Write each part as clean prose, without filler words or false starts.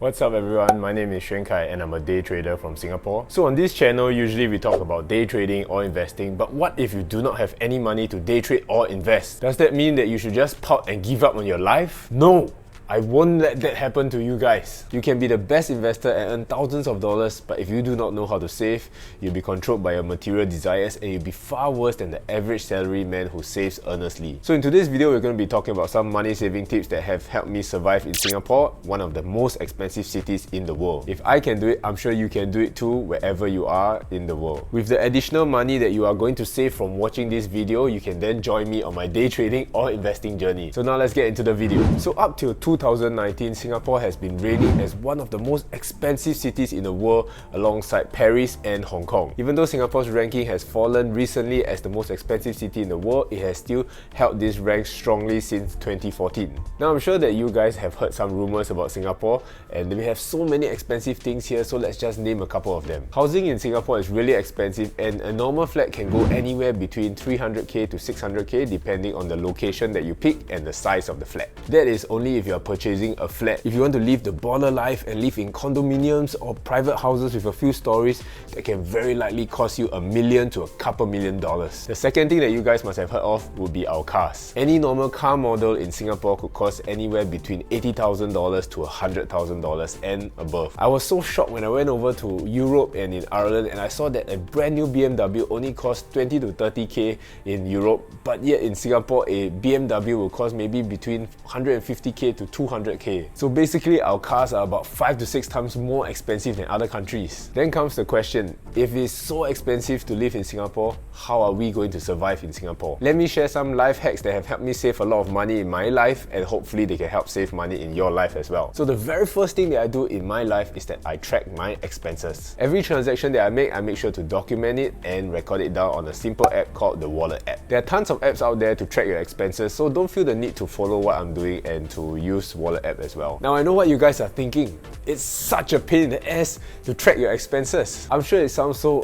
What's up everyone, my name is Xuan Kai and I'm a day trader from Singapore. So on this channel, usually we talk about day trading or investing, but what if you do not have any money to day trade or invest? Does that mean that you should just pout and give up on your life? No! I won't let that happen to you guys. You can be the best investor and earn thousands of dollars, but if you do not know how to save, you'll be controlled by your material desires and you'll be far worse than the average salary man who saves earnestly. So in today's video, we're going to be talking about some money saving tips that have helped me survive in Singapore, one of the most expensive cities in the world. If I can do it, I'm sure you can do it too wherever you are in the world. With the additional money that you are going to save from watching this video, you can then join me on my day trading or investing journey. So now let's get into the video. So up till 2019, Singapore has been rated as one of the most expensive cities in the world alongside Paris and Hong Kong. Even though Singapore's ranking has fallen recently as the most expensive city in the world, it has still held this rank strongly since 2014. Now I'm sure that you guys have heard some rumors about Singapore and we have so many expensive things here, so let's just name a couple of them. Housing in Singapore is really expensive and a normal flat can go anywhere between 300k to 600k depending on the location that you pick and the size of the flat. That is only if you are purchasing a flat. If you want to live the baller life and live in condominiums or private houses with a few stories, that can very likely cost you $1 million to a couple $1 million. The second thing that you guys must have heard of would be our cars. Any normal car model in Singapore could cost anywhere between $80,000 to $100,000 and above. I was so shocked when I went over to Europe and in Ireland and I saw that a brand new BMW only cost 20 to 30k in Europe, but yet in Singapore a BMW will cost maybe between 150k to 200k. So basically our cars are about 5 to 6 times more expensive than other countries. Then comes the question, if it's so expensive to live in Singapore, how are we going to survive in Singapore? Let me share some life hacks that have helped me save a lot of money in my life and hopefully they can help save money in your life as well. So the very first thing that I do in my life is that I track my expenses. Every transaction that I make sure to document it and record it down on a simple app called the Wallet app. There are tons of apps out there to track your expenses, so don't feel the need to follow what I'm doing and to use Wallet app as well. Now I know what you guys are thinking. It's such a pain in the ass to track your expenses. I'm sure it sounds so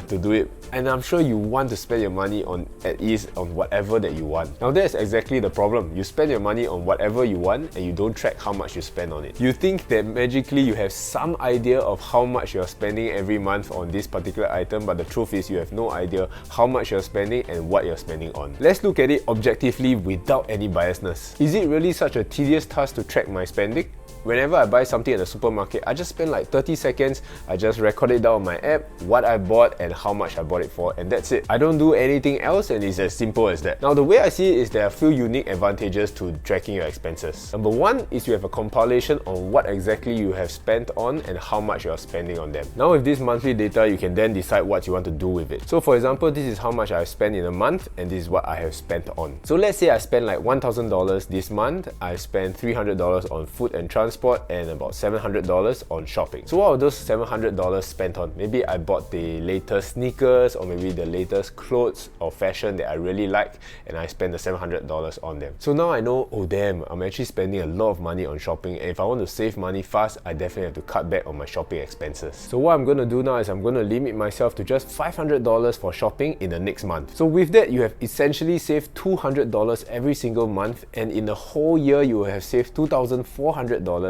to do it, and I'm sure you want to spend your money at ease on whatever that you want. Now that's exactly the problem. You spend your money on whatever you want and you don't track how much you spend on it. You think that magically you have some idea of how much you're spending every month on this particular item, but the truth is you have no idea how much you're spending and what you're spending on. Let's look at it objectively without any biasness. Is it really such a tedious task to track my spending? Whenever I buy something at the supermarket, I just spend like 30 seconds, I just record it down on my app, what I bought and how much I bought it for, and that's it. I don't do anything else and it's as simple as that. Now the way I see it is there are a few unique advantages to tracking your expenses. Number one is you have a compilation on what exactly you have spent on and how much you are spending on them. Now with this monthly data, you can then decide what you want to do with it. So for example, this is how much I spent in a month and this is what I have spent on. So let's say I spent like $1,000 this month, I spent $300 on food and transport and about $700 on shopping. So what are those $700 spent on? Maybe I bought the latest sneakers or maybe the latest clothes or fashion that I really like and I spent the $700 on them. So now I know, oh damn, I'm actually spending a lot of money on shopping, and if I want to save money fast, I definitely have to cut back on my shopping expenses. So what I'm going to do now is I'm going to limit myself to just $500 for shopping in the next month. So with that, you have essentially saved $200 every single month, and in the whole year you will have saved $2,400,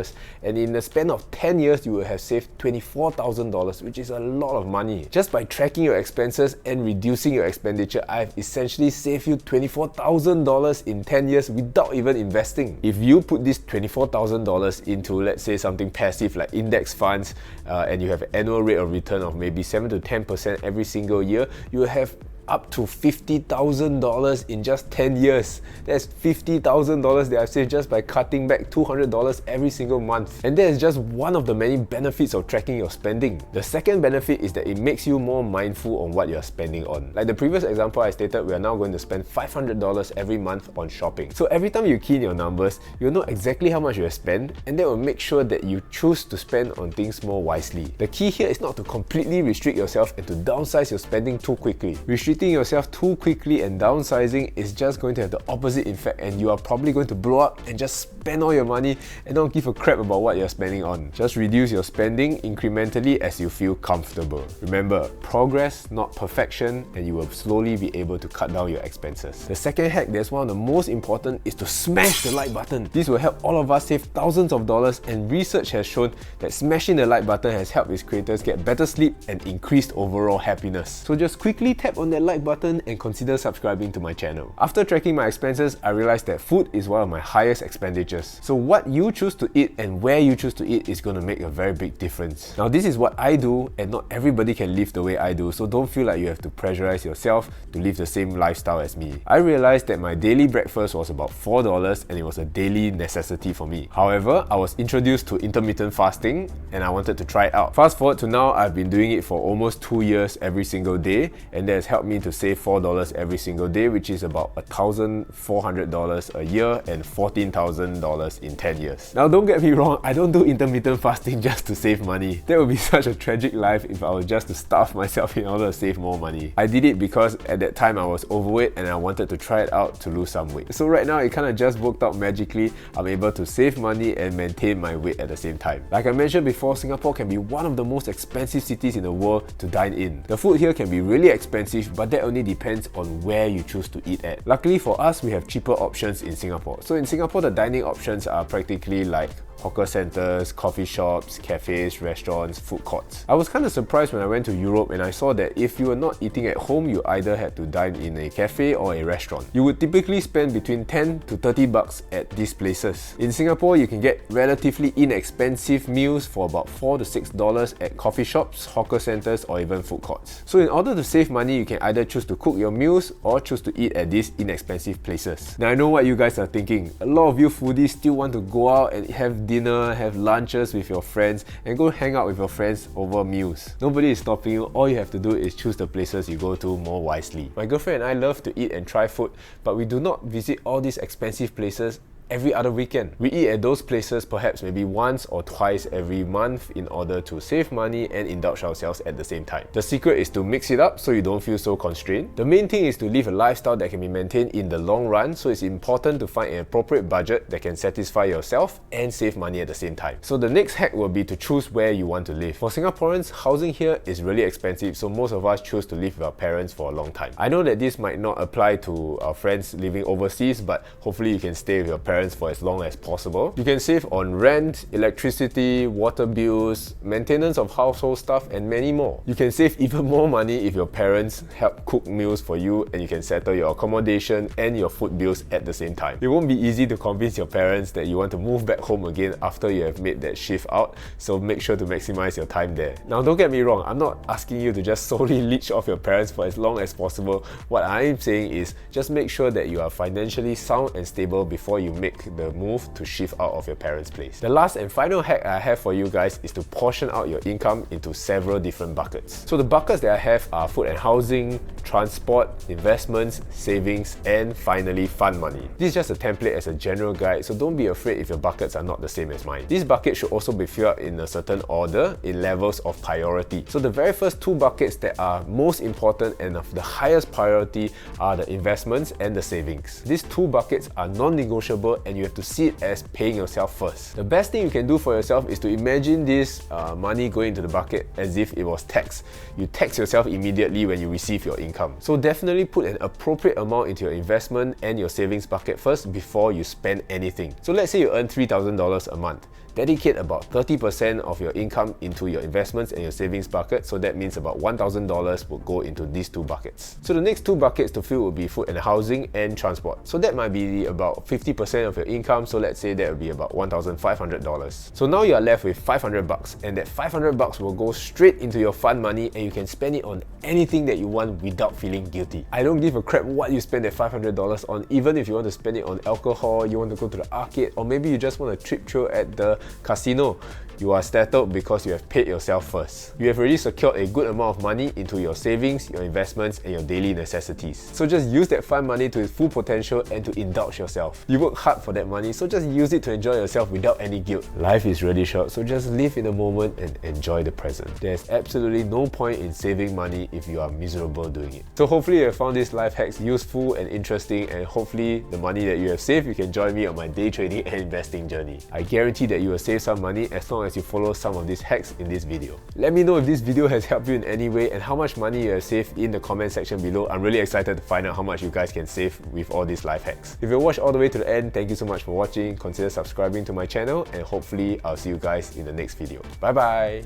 and in the span of 10 years you will have saved $24,000, which is a lot of money. Just by tracking your expenses and reducing your expenditure, I've essentially saved you $24,000 in 10 years without even investing. If you put this $24,000 into, let's say, something passive like index funds and you have an annual rate of return of maybe 7 to 10% every single year, you will have up to $50,000 in just 10 years. That's $50,000 that I've saved just by cutting back $200 every single month. And that is just one of the many benefits of tracking your spending. The second benefit is that it makes you more mindful on what you're spending on. Like the previous example I stated, we are now going to spend $500 every month on shopping. So every time you key in your numbers, you'll know exactly how much you have spent, and that will make sure that you choose to spend on things more wisely. The key here is not to completely restrict yourself and to downsize your spending too quickly. Restricting lifting yourself too quickly and downsizing is just going to have the opposite effect, and you are probably going to blow up and just spend all your money and don't give a crap about what you're spending on. Just reduce your spending incrementally as you feel comfortable. Remember, progress, not perfection, and you will slowly be able to cut down your expenses. The second hack that's one of the most important is to smash the like button. This will help all of us save thousands of dollars, and research has shown that smashing the like button has helped its creators get better sleep and increased overall happiness. So just quickly tap on that like button and consider subscribing to my channel. After tracking my expenses, I realized that food is one of my highest expenditures. So what you choose to eat and where you choose to eat is going to make a very big difference. Now this is what I do, and not everybody can live the way I do, so don't feel like you have to pressurize yourself to live the same lifestyle as me. I realized that my daily breakfast was about $4 and it was a daily necessity for me. However, I was introduced to intermittent fasting and I wanted to try it out. Fast forward to now, I've been doing it for almost 2 years every single day, and that has helped me to save $4 every single day, which is about $1,400 a year and $14,000 in 10 years. Now don't get me wrong, I don't do intermittent fasting just to save money. That would be such a tragic life if I was just to starve myself in order to save more money. I did it because at that time I was overweight and I wanted to try it out to lose some weight. So right now it kind of just worked out magically. I'm able to save money and maintain my weight at the same time. Like I mentioned before, Singapore can be one of the most expensive cities in the world to dine in. The food here can be really expensive, but that only depends on where you choose to eat at. Luckily for us, we have cheaper options in Singapore. So in Singapore, the dining options are practically like hawker centers, coffee shops, cafes, restaurants, food courts. I was kind of surprised when I went to Europe and I saw that if you were not eating at home, you either had to dine in a cafe or a restaurant. You would typically spend between 10 to 30 bucks at these places. In Singapore, you can get relatively inexpensive meals for about $4 to $6 at coffee shops, hawker centers, or even food courts. So in order to save money, you can either choose to cook your meals or choose to eat at these inexpensive places. Now I know what you guys are thinking. A lot of you foodies still want to go out and have dinner, have lunches with your friends, and go hang out with your friends over meals. Nobody is stopping you. All you have to do is choose the places you go to more wisely. My girlfriend and I love to eat and try food, but we do not visit all these expensive places every other weekend. We eat at those places perhaps maybe once or twice every month in order to save money and indulge ourselves at the same time. The secret is to mix it up so you don't feel so constrained. The main thing is to live a lifestyle that can be maintained in the long run, so it's important to find an appropriate budget that can satisfy yourself and save money at the same time. So the next hack will be to choose where you want to live. For Singaporeans, housing here is really expensive, so most of us choose to live with our parents for a long time. I know that this might not apply to our friends living overseas, but hopefully you can stay with your parents for as long as possible. You can save on rent, electricity, water bills, maintenance of household stuff, and many more. You can save even more money if your parents help cook meals for you, and you can settle your accommodation and your food bills at the same time. It won't be easy to convince your parents that you want to move back home again after you have made that shift out, so make sure to maximize your time there. Now don't get me wrong, I'm not asking you to just solely leech off your parents for as long as possible. What I'm saying is just make sure that you are financially sound and stable before you make the move to shift out of your parents' place. The last and final hack I have for you guys is to portion out your income into several different buckets. So the buckets that I have are food and housing, transport, investments, savings, and finally fund money. This is just a template as a general guide, so don't be afraid if your buckets are not the same as mine. These buckets should also be filled in a certain order in levels of priority. So the very first two buckets that are most important and of the highest priority are the investments and the savings. These two buckets are non-negotiable and you have to see it as paying yourself first. The best thing you can do for yourself is to imagine this money going into the bucket as if it was tax. You tax yourself immediately when you receive your income. So definitely put an appropriate amount into your investment and your savings bucket first before you spend anything. So let's say you earn $3,000 a month. Dedicate about 30% of your income into your investments and your savings bucket, so that means about $1,000 will go into these two buckets. So the next two buckets to fill will be food and housing and transport. So that might be about 50% of your income, so let's say that will be about $1,500. So now you are left with 500 bucks, and that 500 bucks will go straight into your fund money and you can spend it on anything that you want without feeling guilty. I don't give a crap what you spend that $500 on, even if you want to spend it on alcohol, you want to go to the arcade, or maybe you just want a trip through at the casino. You are settled because you have paid yourself first. You have already secured a good amount of money into your savings, your investments, and your daily necessities. So just use that fun money to its full potential and to indulge yourself. You work hard for that money, so just use it to enjoy yourself without any guilt. Life is really short, so just live in the moment and enjoy the present. There's absolutely no point in saving money if you are miserable doing it. So hopefully you have found these life hacks useful and interesting, and hopefully the money that you have saved, you can join me on my day trading and investing journey. I guarantee that you will save some money as long as you follow some of these hacks in this video. Let me know if this video has helped you in any way and how much money you have saved in the comment section below. I'm really excited to find out how much you guys can save with all these life hacks. If you watched all the way to the end, thank you so much for watching. Consider subscribing to my channel, and hopefully I'll see you guys in the next video. Bye bye!